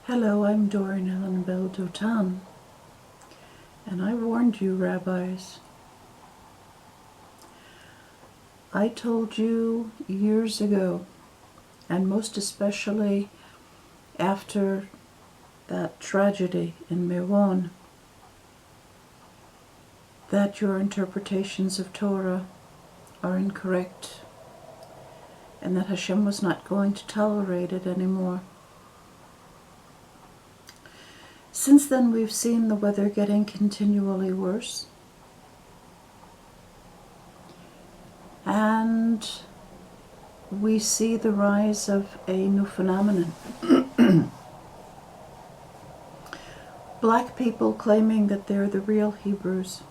Hello, I'm Doran Ellen Bell Dotan, and I warned you, rabbis. I told you years ago, and most especially after that tragedy in Miron, that your interpretations of Torah are incorrect, and that Hashem was not going to tolerate it anymore. Since then, we've seen the weather getting continually worse. And we see the rise of a new phenomenon. Black people claiming that they're the real Hebrews.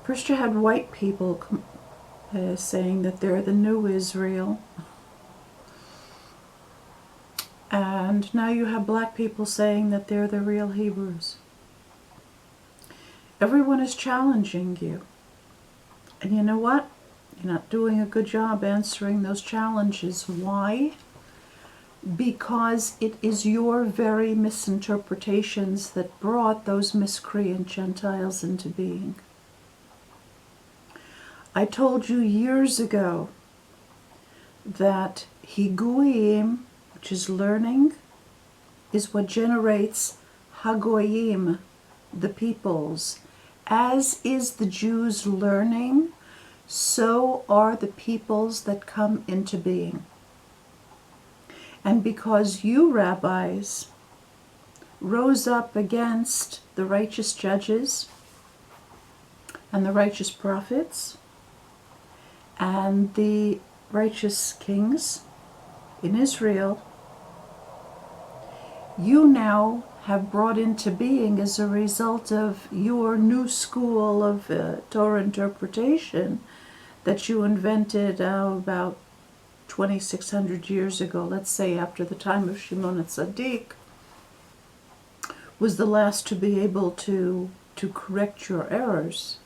First you had white people saying that they're the new Israel. And now you have black people saying that they're the real Hebrews. Everyone is challenging you. And you know what? You're not doing a good job answering those challenges. Why? Because it is your very misinterpretations that brought those miscreant Gentiles into being. I told you years ago that Higuiim, which is learning, is what generates HaGoyim, the peoples. As is the Jews' learning, so are the peoples that come into being. And because you, rabbis, rose up against the righteous judges and the righteous prophets and the righteous kings in Israel, you now have brought into being, as a result of your new school of Torah interpretation that you invented about 2,600 years ago, let's say after the time of Shimon HaTzadik, was the last to be able to correct your errors.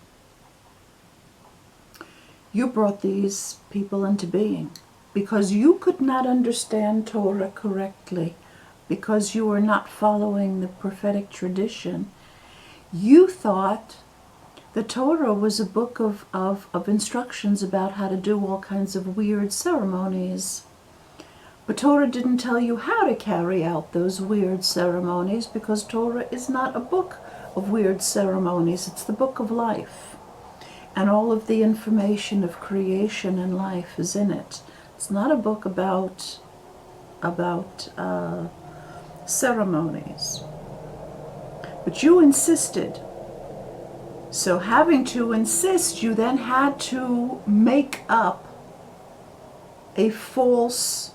You brought these people into being because you could not understand Torah correctly, because you were not following the prophetic tradition. You thought the Torah was a book of instructions about how to do all kinds of weird ceremonies. But Torah didn't tell you how to carry out those weird ceremonies, because Torah is not a book of weird ceremonies. It's the book of life. And all of the information of creation and life is in it. It's not a book about ceremonies. But you insisted. So having to insist, you then had to make up a false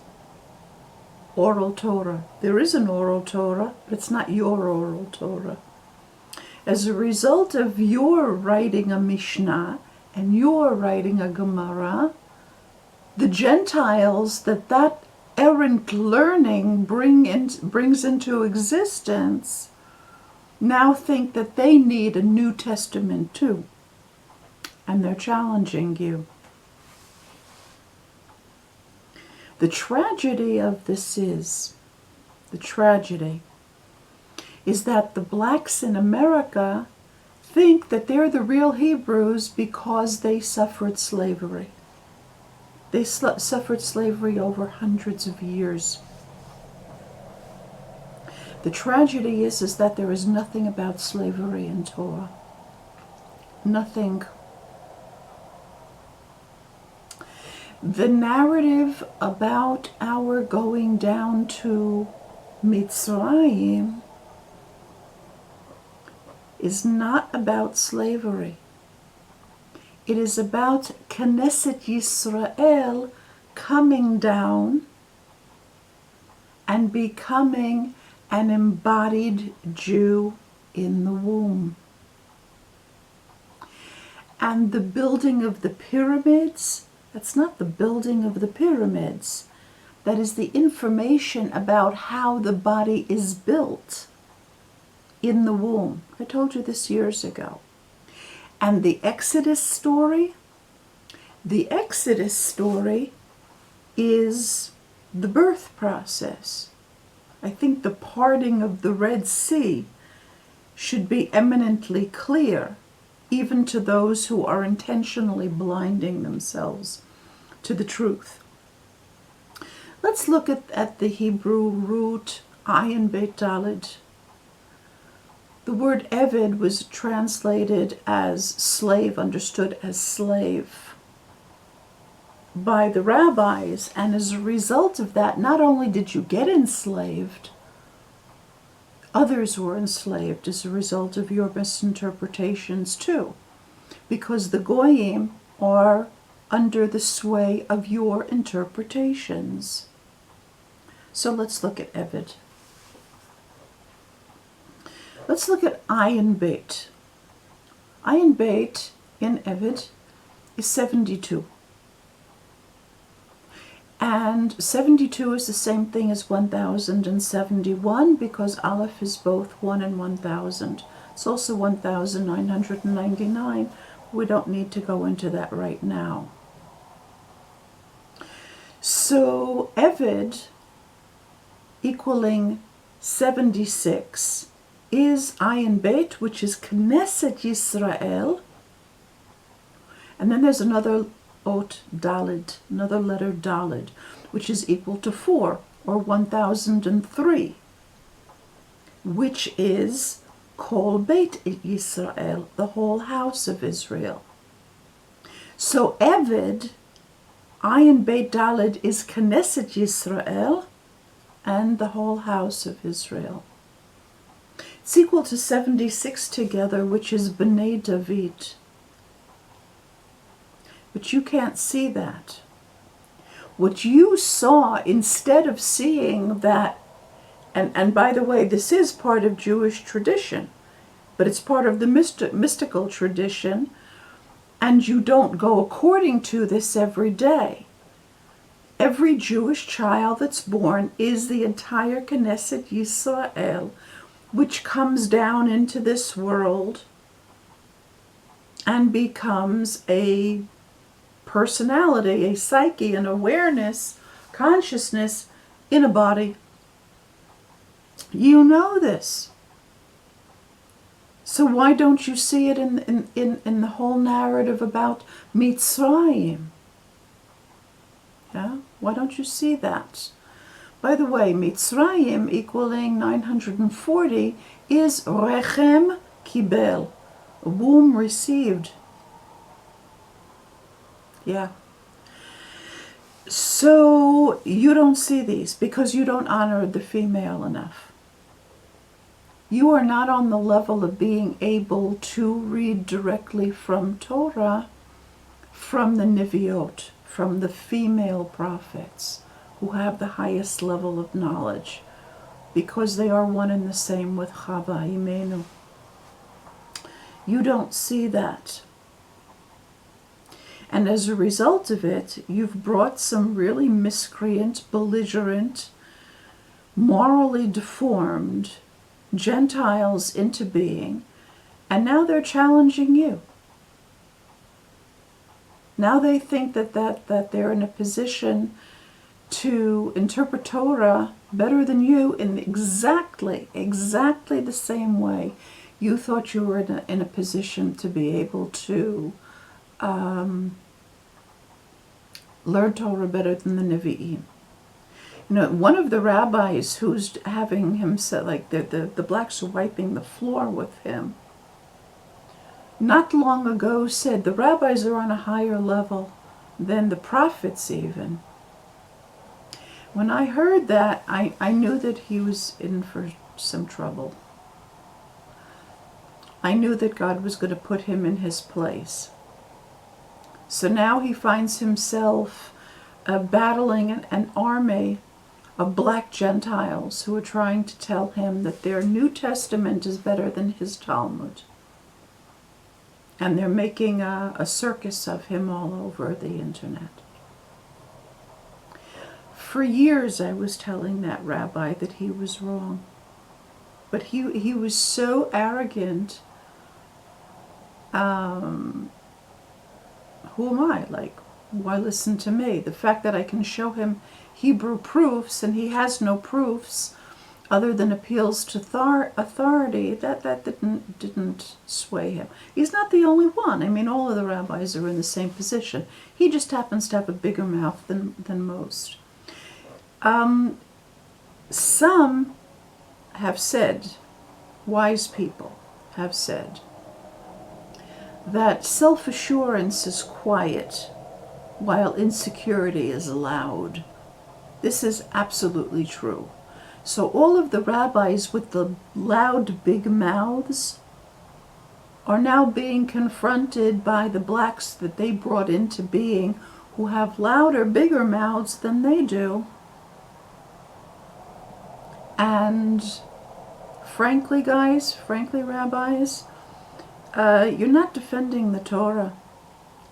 oral Torah. There is an oral Torah, but it's not your oral Torah. As a result of your writing a Mishnah and your writing a Gemara, the Gentiles that errant learning brings into existence now think that they need a New Testament too. And they're challenging you. The tragedy of this is that the blacks in America think that they're the real Hebrews because they suffered slavery. They suffered slavery over hundreds of years. The tragedy is that there is nothing about slavery in Torah. Nothing. The narrative about our going down to Mitzrayim is not about slavery. It is about Knesset Yisrael coming down and becoming an embodied Jew in the womb. And the building of the pyramids, that's not the building of the pyramids. That is the information about how the body is built in the womb. I told you this years ago. And the Exodus story is the birth process. I think the parting of the Red Sea should be eminently clear, even to those who are intentionally blinding themselves to the truth. Let's look at the Hebrew root ayin bet daled. The word eved was translated as slave, understood as slave by the rabbis, and as a result of that, not only did you get enslaved, others were enslaved as a result of your misinterpretations too, because the Goyim are under the sway of your interpretations. So let's look at Eved. Let's look at ayin bet. Ayin bet in Eved is 72. And 72 is the same thing as 1071 because Aleph is both 1 and 1000. It's also 1999. We don't need to go into that right now. So Eved equaling 76 is ayin bet, which is Knesset Yisrael. And then there's another ot daled, another letter daled, which is equal to 4, or 1003, which is Kol Beit Yisrael, the whole house of Israel. So Eved, ayin bet daled, is Knesset Yisrael, and the whole house of Israel. It's equal to 76 together, which is Bnei David. But you can't see that. What you saw, instead of seeing that, and by the way, this is part of Jewish tradition, but it's part of the mystical tradition, and you don't go according to this every day. Every Jewish child that's born is the entire Knesset Yisrael, which comes down into this world and becomes a personality, a psyche, an awareness, consciousness in a body. You know this. So why don't you see it in the whole narrative about Mitzrayim? Yeah? Why don't you see that? By the way, Mitzrayim equaling 940 is Rechem Kibel, a womb received. Yeah. So you don't see these because you don't honor the female enough. You are not on the level of being able to read directly from Torah, from the Neviot, from the female prophets who have the highest level of knowledge, because they are one and the same with Chava Imenu. You don't see that. And as a result of it, you've brought some really miscreant, belligerent, morally deformed Gentiles into being, and now they're challenging you. Now they think that they're in a position to interpret Torah better than you in exactly the same way you thought you were in a position to be able to learn Torah better than the Nevi'im. You know, one of the rabbis who's having him say, like the blacks are wiping the floor with him, not long ago said the rabbis are on a higher level than the prophets even. When I heard that, I knew that he was in for some trouble. I knew that God was going to put him in his place. So now he finds himself battling an army of black Gentiles who are trying to tell him that their New Testament is better than his Talmud. And they're making a circus of him all over the internet. For years I was telling that rabbi that he was wrong. But he was so arrogant. Who am I? Like, why listen to me? The fact that I can show him Hebrew proofs and he has no proofs other than appeals to authority, that didn't sway him. He's not the only one. I mean, all of the rabbis are in the same position. He just happens to have a bigger mouth than most. Some have said, wise people have said, that self-assurance is quiet while insecurity is loud. This is absolutely true. So all of the rabbis with the loud, big mouths are now being confronted by the blacks that they brought into being, who have louder, bigger mouths than they do. And frankly, guys, rabbis, you're not defending the Torah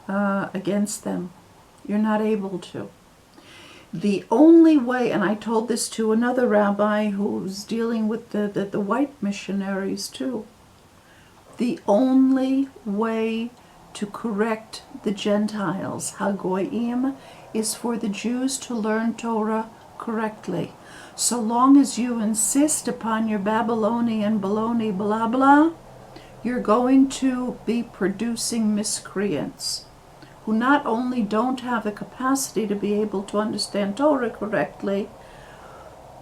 against them. You're not able to. The only way, and I told this to another rabbi who's dealing with the white missionaries too, the only way to correct the Gentiles, HaGoyim, is for the Jews to learn Torah correctly. So long as you insist upon your Babylonian baloney blah blah, you're going to be producing miscreants who not only don't have the capacity to be able to understand Torah correctly,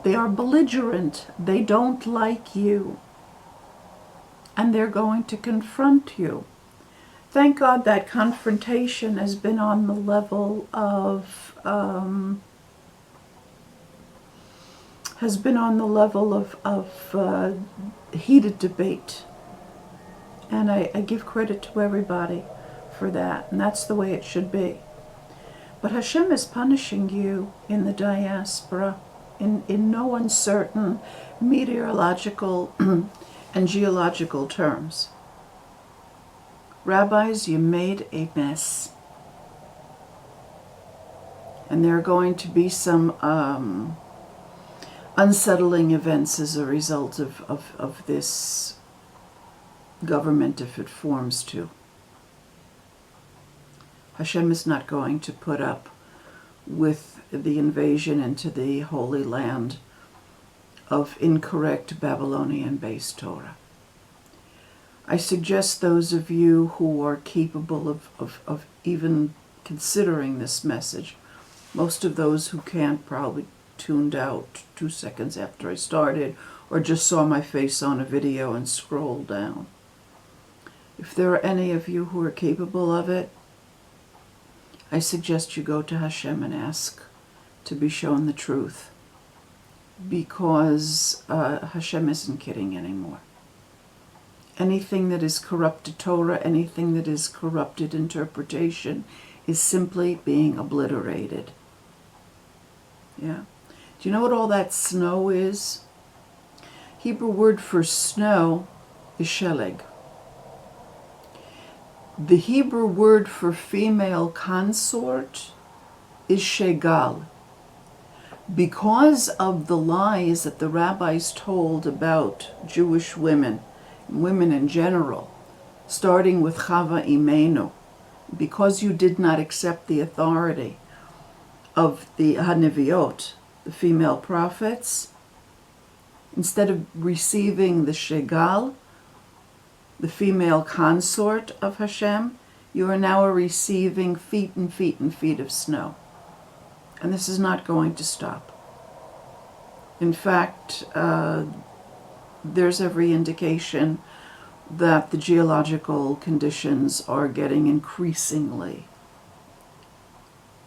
they are belligerent, they don't like you, and they're going to confront you. Thank God that confrontation has been on the level of heated debate, and I give credit to everybody for that, and that's the way it should be. But Hashem is punishing you in the diaspora in no uncertain meteorological and geological terms. Rabbis, you made a mess. And there are going to be some unsettling events as a result of this government, if it forms to. Hashem is not going to put up with the invasion into the Holy Land of incorrect Babylonian-based Torah. I suggest those of you who are capable of even considering this message, most of those who can't probably tuned out 2 seconds after I started, or just saw my face on a video and scrolled down. If there are any of you who are capable of it, I suggest you go to Hashem and ask to be shown the truth, because Hashem isn't kidding anymore. Anything that is corrupted Torah, anything that is corrupted interpretation, is simply being obliterated. Yeah. Do you know what all that snow is? Hebrew word for snow is sheleg. The Hebrew word for female consort is shegal. Because of the lies that the rabbis told about Jewish women in general, starting with Chava Imenu, because you did not accept the authority of the Haneviot, the female prophets, instead of receiving the shegal, the female consort of Hashem, you are now receiving feet and feet and feet of snow. And this is not going to stop. In fact, there's every indication that the geological conditions are getting increasingly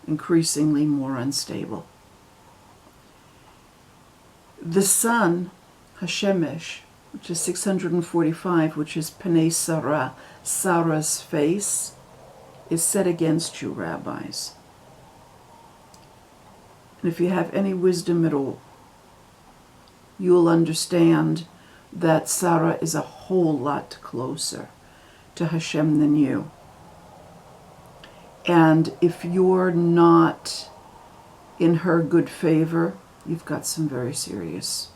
more unstable. The sun, Hashemesh, which is 645, which is Pnei Sarah, Sarah's face, is set against you, rabbis. And if you have any wisdom at all, you'll understand that Sarah is a whole lot closer to Hashem than you. And if you're not in her good favor, you've got some very serious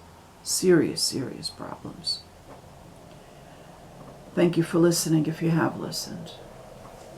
problems. Thank you for listening if you have listened.